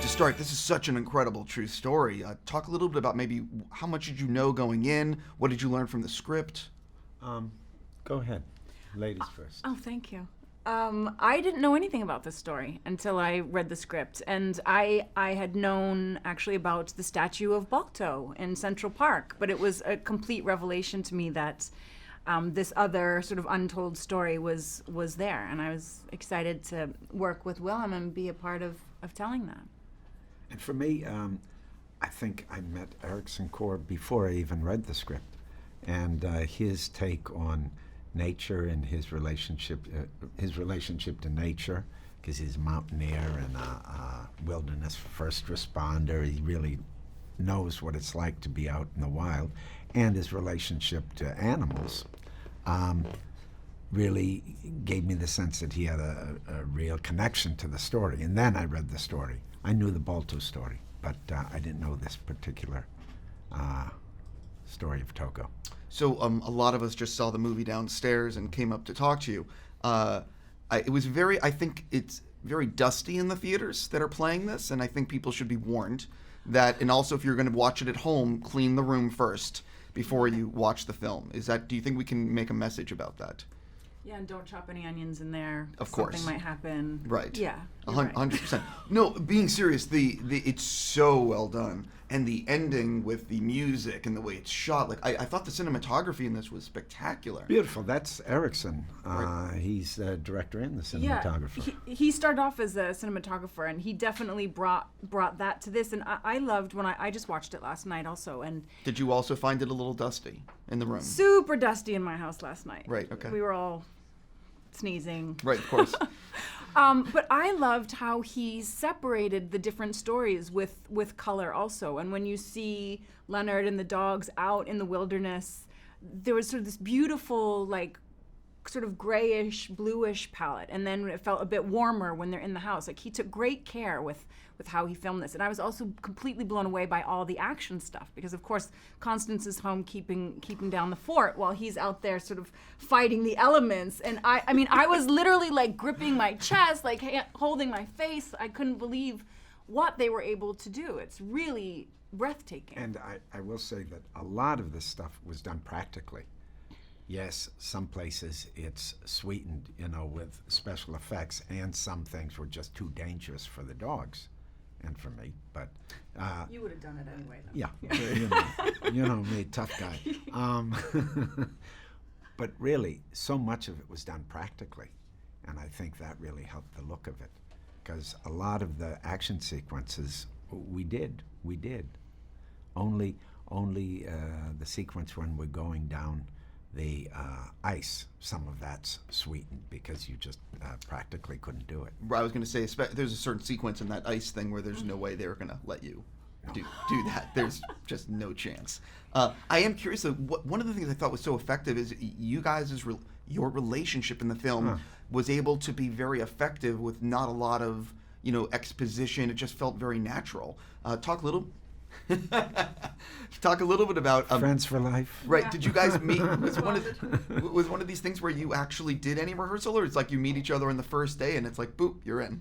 to start, this is such an incredible true story. Talk a little bit about maybe how much did you know going in? What did you learn from the script? Go ahead. Ladies first. Oh, thank you. I didn't know anything about this story until I read the script. And I had known actually about the statue of Balto in Central Park, but it was a complete revelation to me that this other sort of untold story was there. And I was excited to work with Willem and be a part of telling that. And for me, I think I met Ericson before I even read the script. And his take on nature and his relationship to nature, because he's a mountaineer and a wilderness first responder. He really knows what it's like to be out in the wild, and his relationship to animals really gave me the sense that he had a real connection to the story. And then I read the story. I knew the Balto story, but I didn't know this particular story of Togo. So a lot of us just saw the movie downstairs and came up to talk to you. I think it's very dusty in the theaters that are playing this, and I think people should be warned that, and also if you're going to watch it at home, clean the room first before you watch the film. Do you think we can make a message about that? Yeah, and don't chop any onions in there. Of course. Something might happen. Right. Yeah. 100%. No, being serious, it's so well done. And the ending with the music and the way it's shot, like I thought the cinematography in this was spectacular. Beautiful. That's Ericson. Right. He's the director and the cinematographer. Yeah, he started off as a cinematographer, and he definitely brought that to this. And I loved when I just watched it last night also. And did you also find it a little dusty in the room? Super dusty in my house last night. Right. Okay. We were all sneezing. Right. Of course. But I loved how he separated the different stories with color also. And when you see Leonhard and the dogs out in the wilderness, there was sort of this beautiful, like, sort of grayish, bluish palette. And then it felt a bit warmer when they're in the house. Like, he took great care with how he filmed this. And I was also completely blown away by all the action stuff, because of course Constance is home keeping down the fort while he's out there sort of fighting the elements. And I mean, I was literally like gripping my chest, like holding my face. I couldn't believe what they were able to do. It's really breathtaking. And I will say that a lot of this stuff was done practically. Yes, some places it's sweetened, with special effects, and some things were just too dangerous for the dogs and for me. But you would have done it anyway, though. Yeah, you know me, tough guy. But really, so much of it was done practically, and I think that really helped the look of it, because a lot of the action sequences we did. Only the sequence when we're going down the ice, some of that's sweetened because you just practically couldn't do it. I was going to say, there's a certain sequence in that ice thing where there's no way they were going to let you do that. There's just no chance. I am curious, though, one of the things I thought was so effective is you guys' your relationship in the film was able to be very effective with not a lot of exposition. It just felt very natural. Talk a little bit about friends for life. Right? Yeah. Did you guys meet? Was one of these things where you actually did any rehearsal, or it's like you meet each other on the first day and it's like, boop, you're in?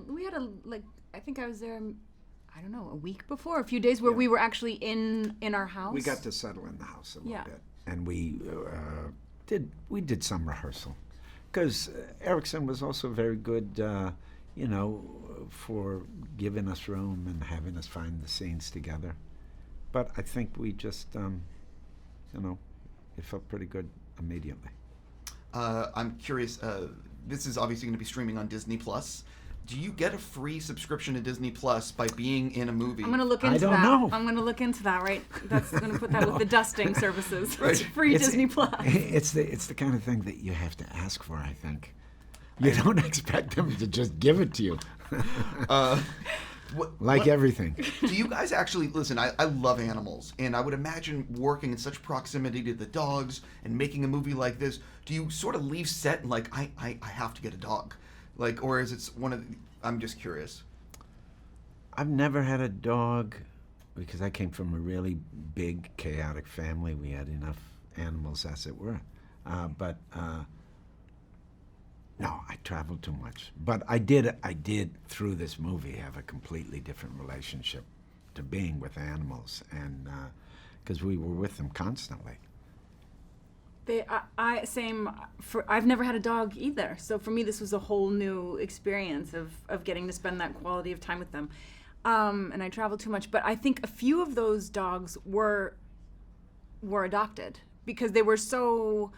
We had a like, I think I was there, I don't know, a week before, a few days where we were actually in our house. We got to settle in the house a little bit, and we did some rehearsal, because Ericson was also very good, for giving us room and having us find the scenes together. But I think we just, it felt pretty good immediately. I'm curious, this is obviously going to be streaming on Disney+. Do you get a free subscription to Disney Plus by being in a movie? I'm going to look into that. I don't know. I'm going to look into that, right? That's going to put that with the dusting services. Right. It's free Disney Plus. It's the kind of thing that you have to ask for, I think. You don't expect them to just give it to you. Everything. Do you guys actually, listen, I love animals, and I would imagine working in such proximity to the dogs and making a movie like this, do you sort of leave set and like, I have to get a dog? Like, or is it I'm just curious. I've never had a dog because I came from a really big, chaotic family. We had enough animals as it were. No, I traveled too much. But I did through this movie have a completely different relationship to being with animals, and because we were with them constantly. I've never had a dog either, so for me this was a whole new experience of getting to spend that quality of time with them. And I traveled too much, but I think a few of those dogs were adopted because they were so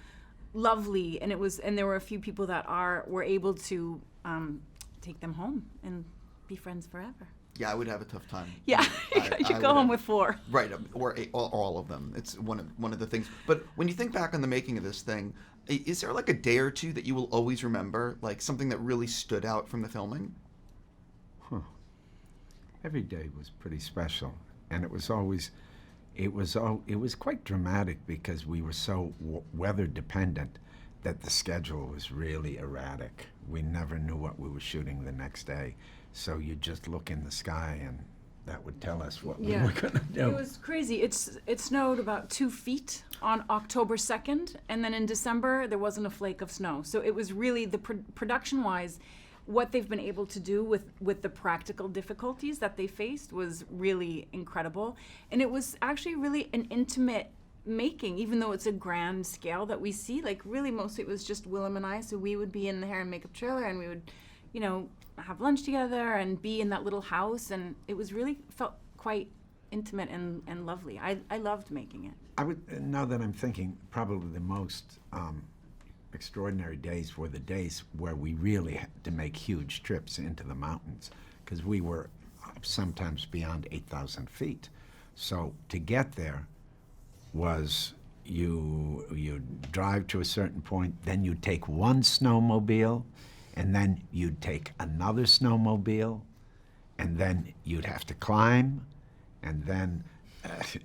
lovely, and there were a few people that were able to take them home and be friends forever. Yeah, I would have a tough time. Yeah, you should go home with 4. Right, or all of them. It's one of the things. But when you think back on the making of this thing, is there like a day or two that you will always remember, like something that really stood out from the filming? Every day was pretty special, and it was quite dramatic because we were so weather dependent that the schedule was really erratic. We never knew what we were shooting the next day. So you just look in the sky, and that would tell us what we were going to do. It was crazy. It snowed about 2 feet on October 2nd, and then in December there wasn't a flake of snow. So it was really, production-wise, what they've been able to do with the practical difficulties that they faced was really incredible. And it was actually really an intimate making, even though it's a grand scale that we see. Like, really, mostly it was just Willem and I, so we would be in the hair and makeup trailer, and we would, have lunch together and be in that little house, and it was really felt quite intimate and lovely. I loved making it. Now that I'm thinking, probably the most extraordinary days were the days where we really had to make huge trips into the mountains, because we were sometimes beyond 8,000 feet. So to get there was you drive to a certain point, then you take one snowmobile, and then you'd take another snowmobile, and then you'd have to climb, and then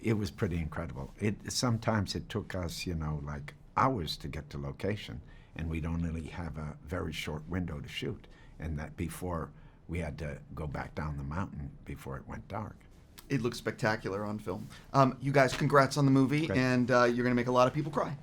it was pretty incredible. Sometimes it took us, like hours to get to location, and we'd only have a very short window to shoot, and that before we had to go back down the mountain before it went dark. It looks spectacular on film. You guys, congrats on the movie, Great. and you're going to make a lot of people cry.